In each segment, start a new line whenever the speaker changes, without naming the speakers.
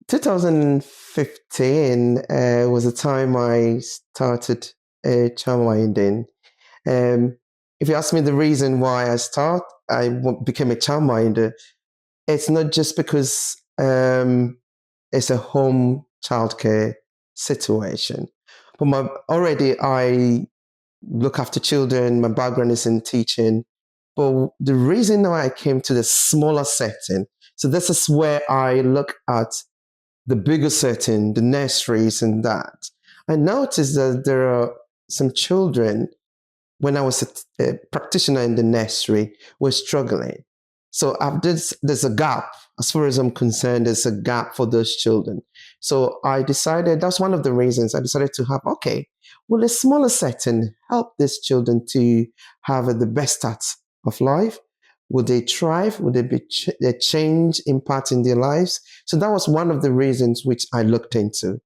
2015 was the time I started childminding. Um, if you ask me the reason why became a childminder, it's not just because it's a home childcare situation, but already I look after children. My background is in teaching, but the reason why I came to the smaller setting, so this is where I look at the bigger setting, the nurseries and that. I noticed that there are some children, when I was a practitioner in the nursery, were struggling. So there's a gap. As far as I'm concerned, there's a gap for those children. So I decided, that's one of the reasons I decided to have, okay, will a smaller setting help these children to have the best start of life? Would they thrive? Would there be a change, impact in their lives? So that was one of the reasons which I looked into.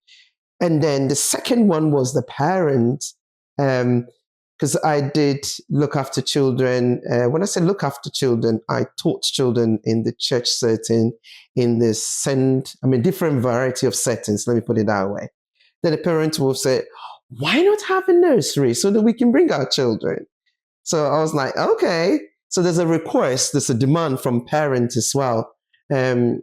And then the second one was the parents, because I did look after children. When I say look after children, I taught children in the church setting, in different variety of settings. Let me put it that way. Then the parents will say, "Why not have a nursery so that we can bring our children?" So I was like, okay. So there's a request, there's a demand from parents as well. It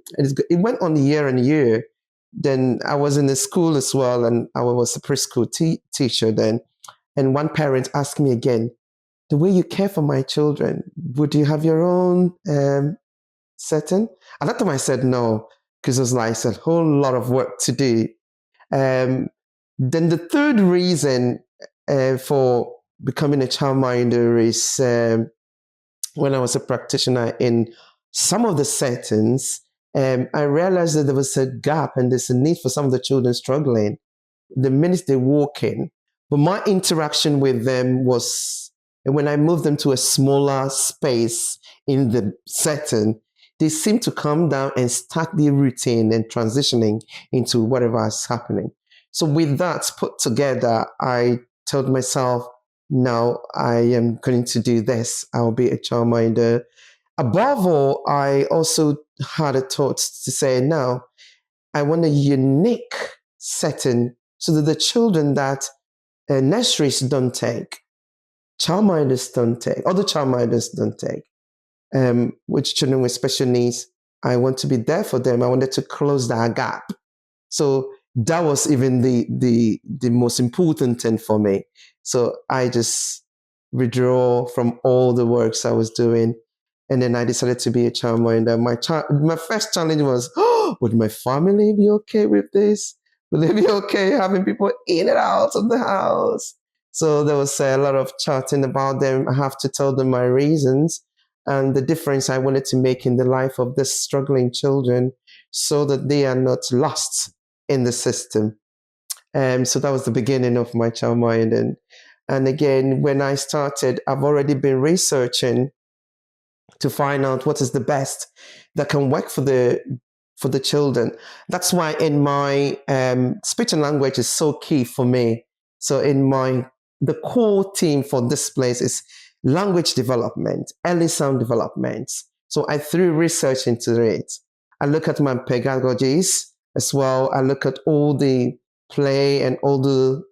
went on year and year. Then I was in the school as well, and I was a preschool teacher then. And one parent asked me again, the way you care for my children, would you have your own setting? At that time I said no, because it was like a whole lot of work to do. Um, then the third reason for becoming a childminder is when I was a practitioner in some of the settings, I realized that there was a gap and there's a need for some of the children struggling the minute they walk in. But my interaction with them was, and when I moved them to a smaller space in the setting, they seem to come down and start their routine and transitioning into whatever is happening. So with that put together, I told myself, no, I am going to do this. I'll be a childminder. Above all, I also had a thought to say, no, I want a unique setting so that the children that nurseries don't take, childminders don't take, other childminders don't take, which children with special needs, I want to be there for them. I wanted to close that gap. So that was even the most important thing for me. So I just withdraw from all the works I was doing. And then I decided to be a childminder. My first challenge was, oh, would my family be okay with this? Would they be okay having people in and out of the house? So there was a lot of chatting about them. I have to tell them my reasons and the difference I wanted to make in the life of these struggling children so that they are not lost in the system. So that was the beginning of my childminding. And again, when I started, I've already been researching to find out what is the best that can work for the children. That's why in my speech and language is so key for me. So the core theme for this place is language development, early sound development. So I threw research into it. I look at my pedagogies as well. I look at all the play and all the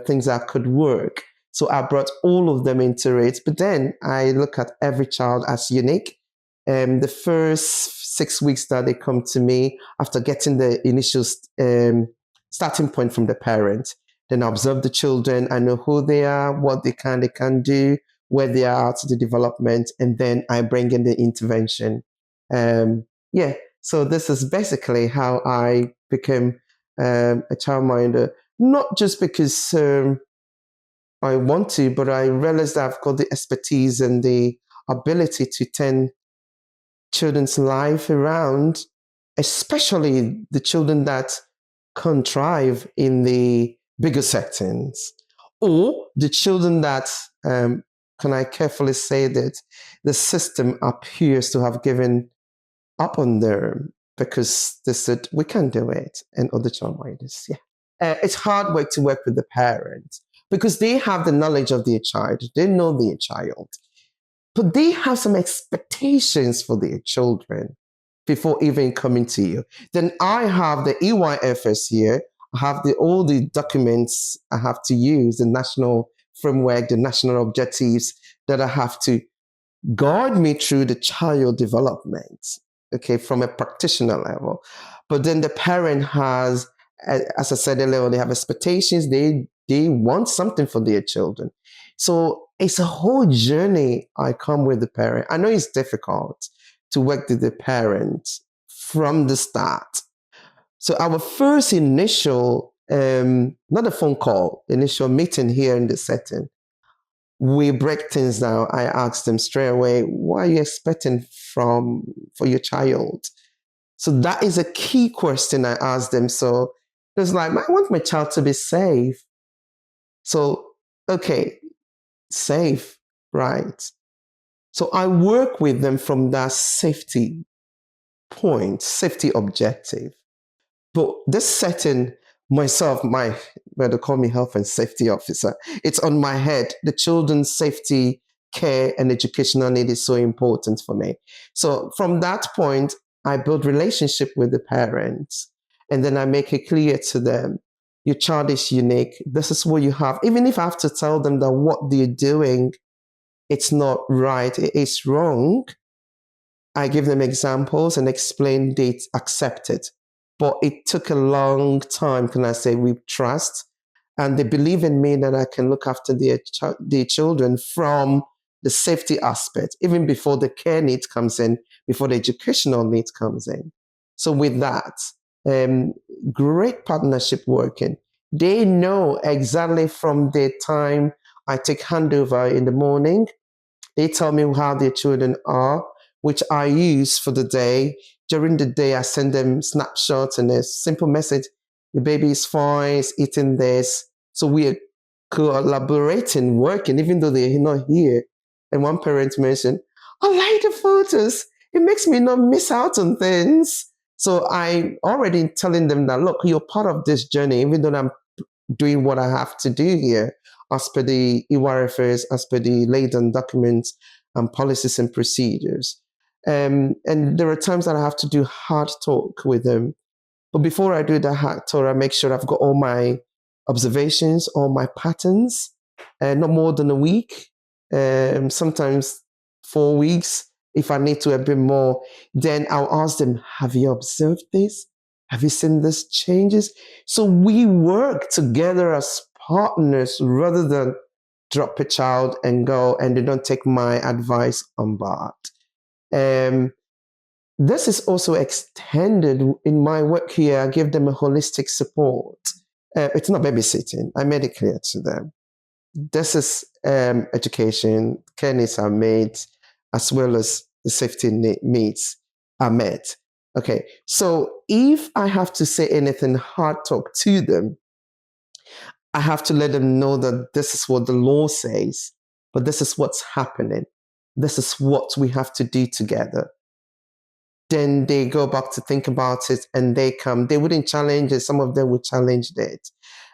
things that could work. So I brought all of them into it. But then I look at every child as unique. The first 6 weeks that they come to me after getting the initial starting point from the parent, then I observe the children. I know who they are, what they can do, where they are at the development, and then I bring in the intervention. Yeah, so this is basically how I became a childminder. Not just because I want to, but I realized that I've got the expertise and the ability to turn children's life around, especially the children that can't thrive in the bigger settings, or the children that, can I carefully say that the system appears to have given up on them because they said, we can't do it, and other childminders, yeah. It's hard work to work with the parents because they have the knowledge of their child, they know their child, but they have some expectations for their children. before even coming to you. Then I have the EYFS here. I have all the documents I have to use, the national framework, the national objectives that I have to guide me through the child development, okay, from a practitioner level. But then the parent has, as I said earlier, they have expectations. They want something for their children. So it's a whole journey I come with the parent. I know it's difficult to work with the parent from the start. So our first initial, not a phone call, initial meeting here in the setting, we break things down. I ask them straight away, what are you expecting for your child? So that is a key question I ask them. So it's like, I want my child to be safe. So, okay, safe, right? So I work with them from that safety point, safety objective. But this setting, myself, they call me health and safety officer. It's on my head. The children's safety, care, and educational need is so important for me. So from that point, I build relationship with the parents, and then I make it clear to them, your child is unique. This is what you have. Even if I have to tell them that what they're doing, it's not right, it is wrong, I give them examples and explain they accept it. But it took a long time, can I say, with trust. And they believe in me that I can look after their children from the safety aspect, even before the care need comes in, before the educational need comes in. So with that, great partnership working. They know exactly from the time I take handover in the morning, they tell me how their children are, which I use for the day. During the day, I send them snapshots and a simple message. The baby is fine, is eating this. So we are collaborating, working, even though they're not here. And one parent mentioned, I like the photos. It makes me not miss out on things. So I'm already telling them that, look, you're part of this journey, even though I'm doing what I have to do here as per the EYFS, as per the laid down documents and policies and procedures. And there are times that I have to do hard talk with them. But before I do the hard talk, I make sure I've got all my observations, all my patterns, not more than a week, sometimes 4 weeks. If I need to a bit more, then I'll ask them, have you observed this? Have you seen these changes? So we work together as partners rather than drop a child and go and they don't take my advice on board. This is also extended in my work here. I give them a holistic support. It's not babysitting. I made it clear to them. This is education, care needs are met, as well as the safety needs are met. Okay, so if I have to say anything hard talk to them, I have to let them know that this is what the law says, but this is what's happening. This is what we have to do together. Then they go back to think about it and they come. They wouldn't challenge it. Some of them would challenge it.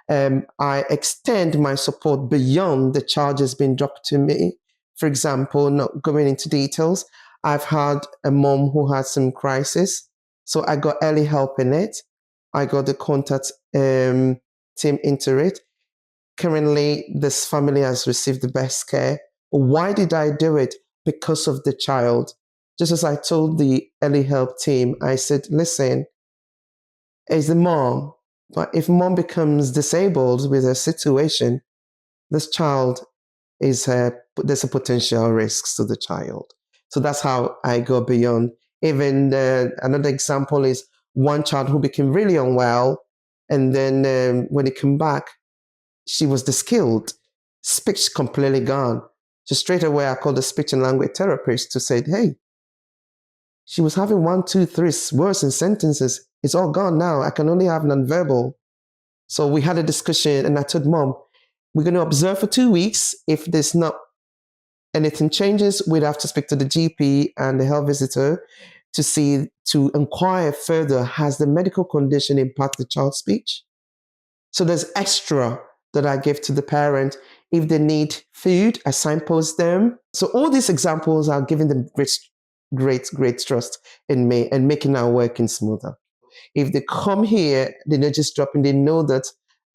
I extend my support beyond the charges being dropped to me. For example, not going into details, I've had a mom who had some crisis. So I got early help in it. I got the contact team into it. Currently, this family has received the best care. Why did I do it? Because of the child. Just as I told the early help team, I said, listen, it's the mom, but if mom becomes disabled with a situation, this child there's a potential risk to the child. So that's how I go beyond. Even another example is one child who became really unwell, and then when he came back, she was skilled, speech completely gone. So straight away, I called the speech and language therapist to say, hey, she was having 1, 2, 3 words and sentences. It's all gone now. I can only have nonverbal. So we had a discussion and I told mom, we're going to observe for 2 weeks. If there's not anything changes, we'd have to speak to the GP and the health visitor to inquire further, has the medical condition impacted the child's speech? So there's extra that I give to the parent. If they need food, I signpost them. So all these examples are giving them great great trust in me and making our working smoother. If they come here, they're not just dropping, they know that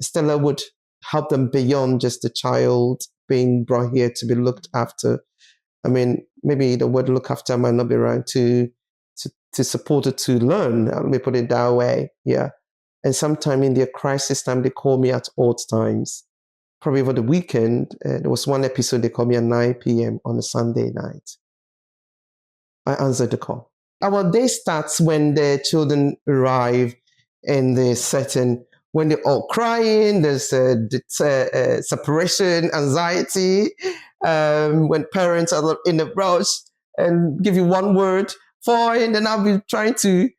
Stella would help them beyond just the child being brought here to be looked after. I mean, maybe the word look after might not be right to support it to learn. Let me put it that way. Yeah. And sometime in their crisis time, they call me at odd times. Probably over the weekend, there was one episode they called me at 9 p.m. on a Sunday night. I answered the call. Our day starts when the children arrive in the setting, when they're all crying, there's separation, anxiety, when parents are in a rush and give you one word, fine, then I'll be trying to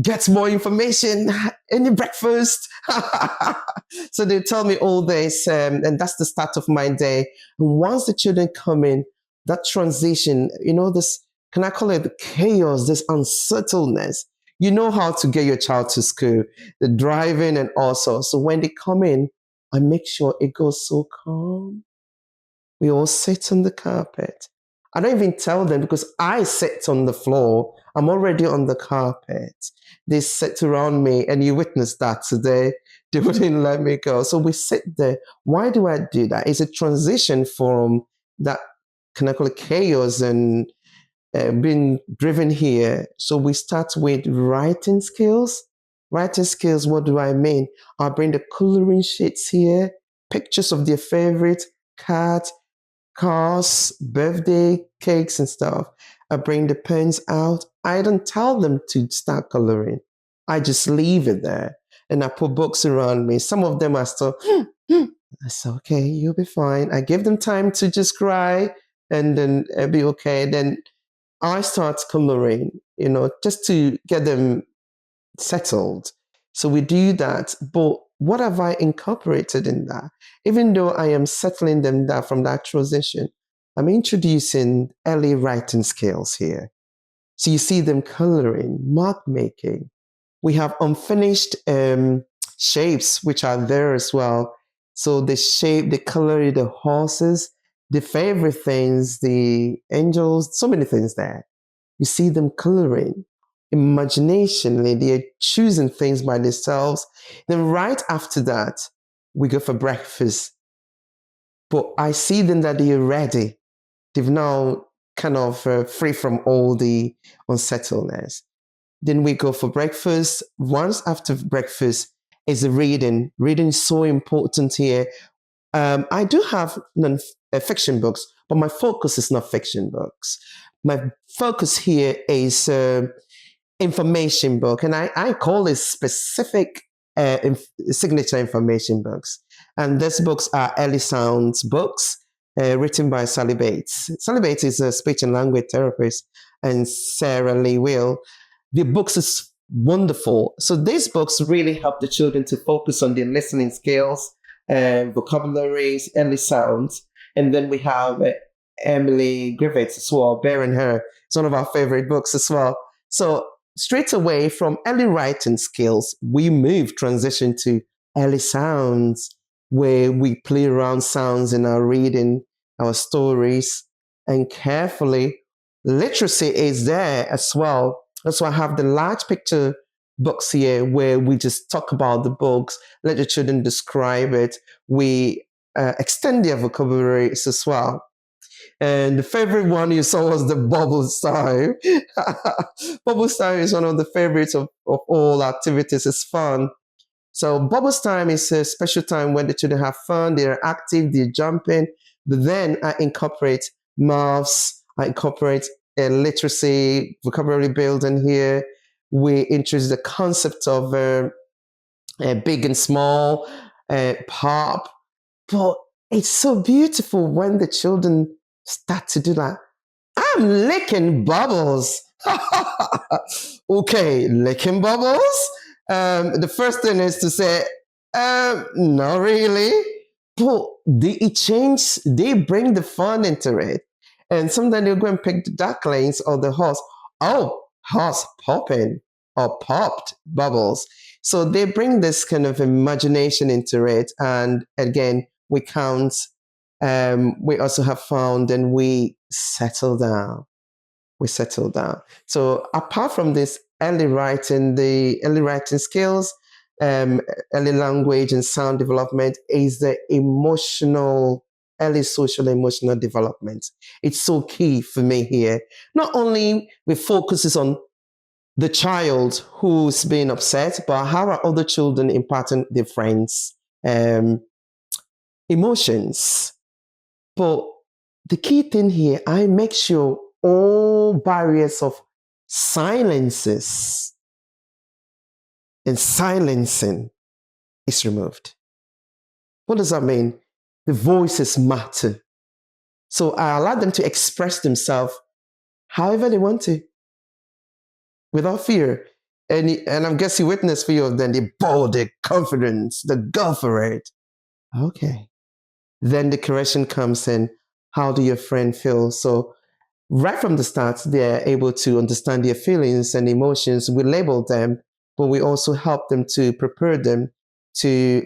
get more information, any breakfast. So they tell me all this, and that's the start of my day. And once the children come in, that transition, this, can I call it the chaos, this unsettledness? You know how to get your child to school, the driving and also. So when they come in, I make sure it goes so calm. We all sit on the carpet. I don't even tell them because I sit on the floor. I'm already on the carpet. They sit around me, and you witnessed that today. They wouldn't let me go. So we sit there. Why do I do that? It's a transition from that, can I call it chaos and being driven here. So we start with writing skills. Writing skills, what do I mean? I'll bring the coloring sheets here, pictures of their favorite cat, cars, birthday cakes and stuff. I bring the pens out. I don't tell them to start coloring. I just leave it there. And I put books around me. Some of them are still, I say, okay, you'll be fine. I give them time to just cry and then it'll be okay. Then I start coloring, just to get them settled. So we do that. But what have I incorporated in that? Even though I am settling them down from that transition, I'm introducing early writing skills here. So you see them coloring, mark making. We have unfinished shapes, which are there as well. So the shape, the color, the horses, the favorite things, the angels, so many things there. You see them coloring. Imaginationally, they're choosing things by themselves. Then right after that, we go for breakfast. But I see them that they're ready. They've now kind of free from all the unsettledness. Then we go for breakfast. Once after breakfast is the reading. Reading is so important here. I do have non-fiction books, but my focus is not fiction books. My focus here is information book, and I call it specific signature information books. And these books are early sounds books written by Sally Bates. Sally Bates is a speech and language therapist, and Sarah Lee Will. The books is wonderful. So these books really help the children to focus on their listening skills, vocabularies, early sounds. And then we have Emily Griffiths as well, Bear and Her. It's one of our favorite books as well. So straight away from early writing skills, we transition to early sounds, where we play around sounds in our reading, our stories, and carefully. Literacy is there as well. That's why I have the large picture books here where we just talk about the books, let the children describe it. We extend their vocabularies as well. And the favorite one you saw was the bubble time. Bubbles time is one of the favorites of all activities. It's fun. So bubbles time is a special time when the children have fun, they're active, they're jumping. But then I incorporate maths, I incorporate literacy, vocabulary building here. We introduce the concept of big and small, pop. But it's so beautiful when the children start to do that. I'm licking bubbles. Okay, licking bubbles. The first thing is to say, not really. But they bring the fun into it. And sometimes they'll go and pick the ducklings or the horse. Oh, horse popping or popped bubbles. So they bring this kind of imagination into it. And again, we count. We also have found and we settle down. we settle down. So apart from this early writing, the early writing skills, um, early language and sound development is the emotional, early social emotional development. It's so key for me here. Not only we focuses on the child who's being upset, but how are other children impacting their friends' emotions? But the key thing here, I make sure all barriers of silences and silencing is removed. What does that mean? The voices matter. So I allow them to express themselves however they want to, without fear. And I guess you witness fear of them, the bold, the confidence, the go for it. Okay. Then the correction comes in. How do your friend feel? So right from the start, they're able to understand their feelings and emotions. We label them, but we also help them to prepare them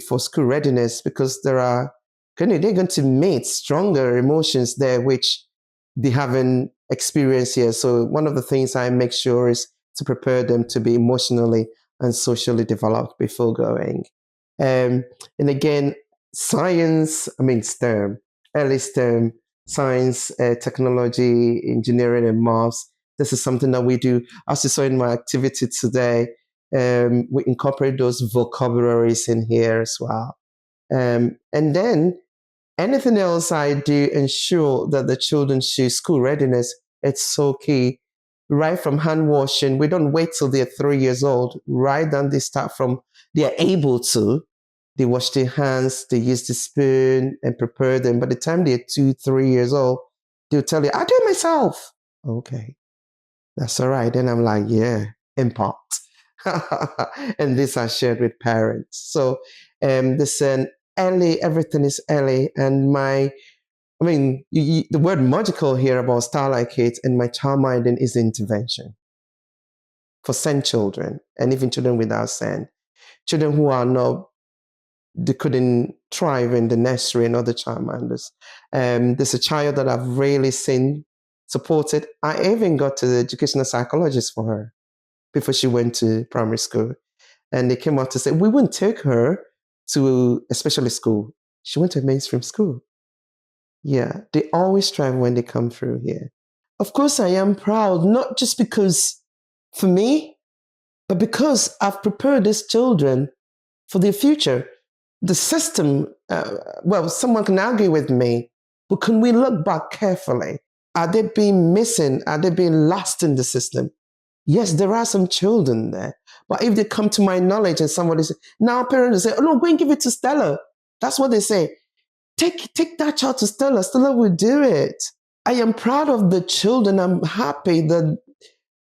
for school readiness, because they're going to meet stronger emotions there, which they haven't experienced yet. So one of the things I make sure is to prepare them to be emotionally and socially developed before going. And again, STEM, early STEM, science, technology, engineering, and maths. This is something that we do. As you saw in my activity today, we incorporate those vocabularies in here as well. And then anything else I do ensure that the children choose school readiness. It's so key. Right from hand washing, we don't wait till they're 3 years old. Right then they start from, they're able to. They wash their hands, they use the spoon and prepare them. By the time they're 2, 3 years old, they'll tell you, I do it myself. Okay, that's all right. Then I'm like, yeah, impart. And these are shared with parents. So this early, everything is early. And the word magical here about Starlight Kids and my childminding is intervention for SEND children and even children without SEND. Children who are not, they couldn't thrive in the nursery and other childminders. There's a child that I've really seen supported. I even got to the educational psychologist for her before she went to primary school. And they came out to say, we wouldn't take her to a specialist school. She went to a mainstream school. Yeah, they always thrive when they come through here. Of course, I am proud, not just because for me, but because I've prepared these children for their future. The system, someone can argue with me, but can we look back carefully? Are they being missing? Are they being lost in the system? Yes, there are some children there. But if they come to my knowledge and somebody says, now parents say, oh no, go and give it to Stella. That's what they say. Take that child to Stella. Stella will do it. I am proud of the children. I'm happy that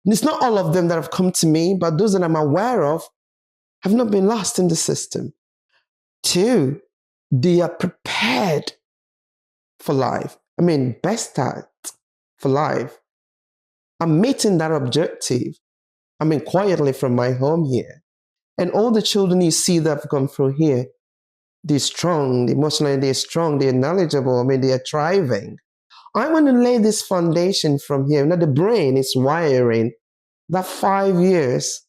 it's not all of them that have come to me, but those that I'm aware of have not been lost in the system. 2, they are prepared for life. Best start for life. I'm meeting that objective. Quietly from my home here. And all the children you see that have gone through here, they're strong, emotionally they're strong, they're knowledgeable, they are thriving. I want to lay this foundation from here. Now the brain is wiring that 5 years,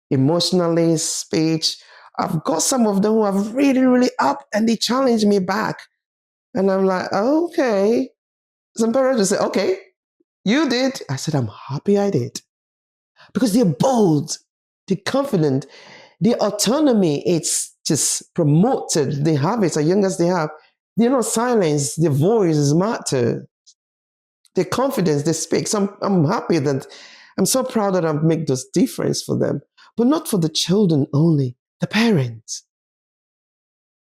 emotionally, speech. I've got some of them who are really, really up and they challenge me back. And I'm like, okay. Some parents will say, okay, you did. I said, I'm happy I did. Because they're bold, they're confident, their autonomy, it's just promoted. They have it as young as they have. They're not silenced, their voices matter. Their confidence, they speak. So I'm happy that, I'm so proud that I've made this difference for them. But not for the children only, the parents.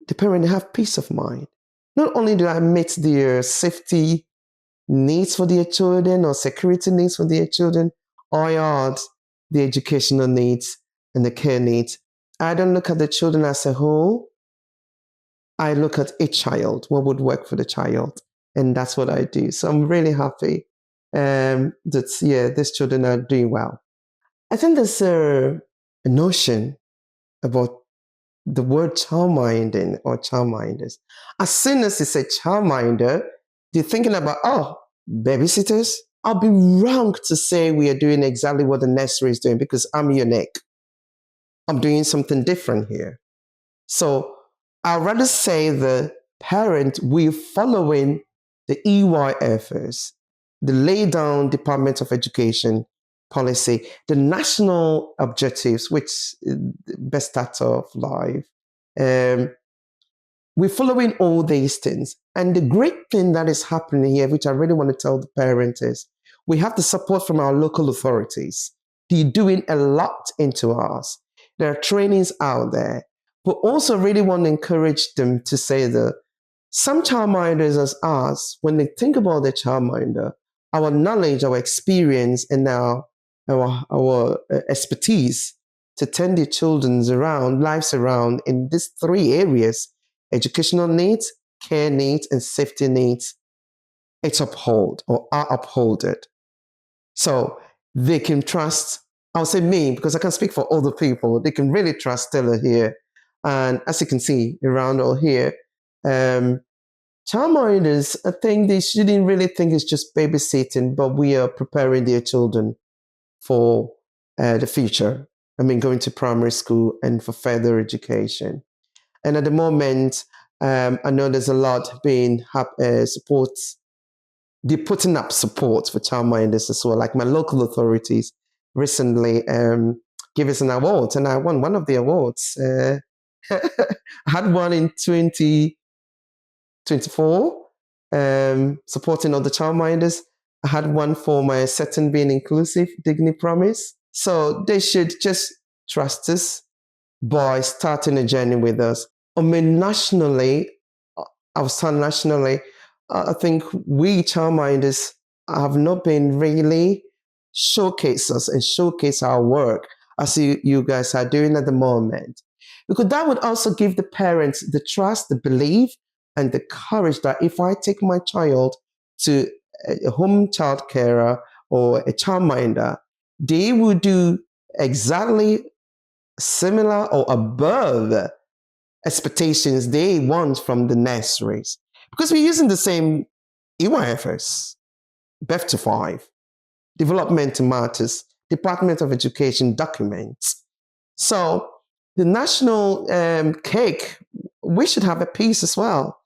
The parents have peace of mind. Not only do I meet their safety needs for their children or security needs for their children, I add the educational needs and the care needs. I don't look at the children as a whole. I look at each child, what would work for the child. And that's what I do. So I'm really happy that, these children are doing well. I think there's a notion about the word childminding or childminders. As soon as you say childminder, you're thinking about, babysitters, I'll be wrong to say we are doing exactly what the nursery is doing because I'm unique. I'm doing something different here. So I'd rather say the parent, we're following the EYFS, the lay down Department of Education policy, the national objectives, which best start of life. We're following all these things. And the great thing that is happening here, which I really want to tell the parents, is we have the support from our local authorities. They're doing a lot into us. There are trainings out there, but also really want to encourage them to say that some childminders as us, when they think about the childminder, our knowledge, our experience, and our expertise to tend their children's lives around in these three areas: educational needs, care needs, and safety needs, it's upheld or are upholded. So they can trust, I'll say me, because I can speak for other people, they can really trust Stella here. And as you can see around all here, childminders, I think they shouldn't really think it's just babysitting, but we are preparing their children for the future. I mean, going to primary school and for further education. And at the moment, I know there's a lot being support. They're putting up support for childminders as well. Like my local authorities recently gave us an award, and I won one of the awards. I had one in 2024, supporting other childminders. I had one for my setting being inclusive, dignity promise. So they should just trust us by starting a journey with us. I mean, nationally, I think we childminders have not been really showcase us and showcase our work as you guys are doing at the moment. Because that would also give the parents the trust, the belief, and the courage that if I take my child to a home child carer or a childminder, they will do exactly similar or above expectations they want from the nurseries. Because we're using the same EYFS, Birth to 5, Developmental Matters, Department of Education documents. So the national cake, we should have a piece as well.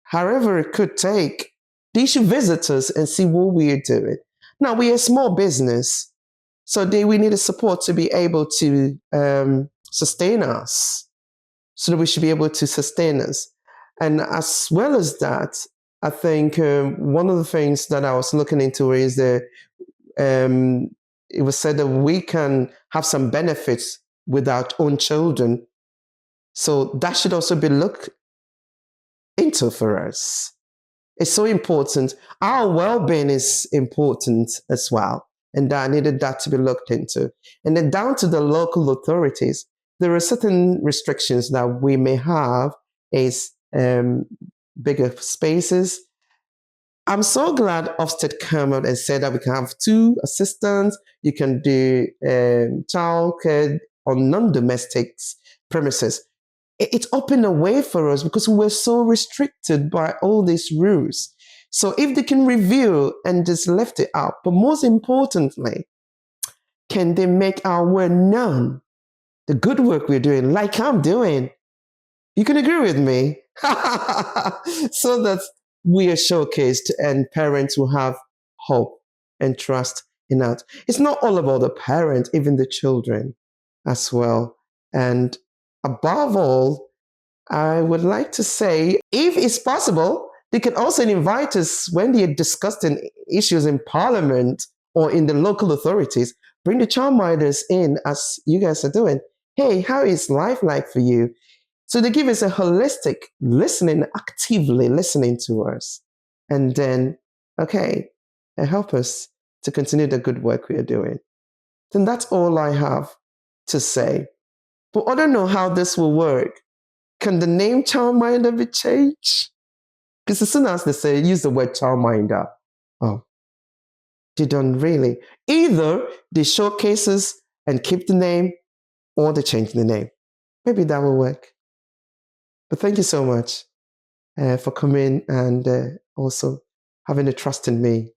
However it could take, they should visit us and see what we're doing. Now, we're a small business, so we need a support to be able to sustain us. So that we should be able to sustain us. And as well as that, I think one of the things that I was looking into is that it was said that we can have some benefits with our own children. So that should also be looked into for us. It's so important. Our well-being is important as well. And I needed that to be looked into. And then down to the local authorities, there are certain restrictions that we may have is bigger spaces. I'm so glad Ofsted came out and said that we can have 2 assistants. You can do childcare on non-domestic premises. It opened a way for us because we were so restricted by all these rules. So if they can review and just left it out, but most importantly, can they make our word known? The good work we're doing, like I'm doing. You can agree with me. So that we are showcased and parents will have hope and trust in us. It's not all about the parent, even the children as well. And above all, I would like to say, if it's possible, they can also invite us when they're discussing issues in Parliament or in the local authorities. Bring the childminders in as you guys are doing. Hey, how is life like for you? So they give us a holistic listening, actively listening to us. And then, okay, help us to continue the good work we are doing. Then that's all I have to say. But I don't know how this will work. Can the name childminder be changed? Because as soon as they say use the word childminder, oh, they don't really. Either they showcase us and keep the name, or they change the name. Maybe that will work. But thank you so much for coming and also having a trust in me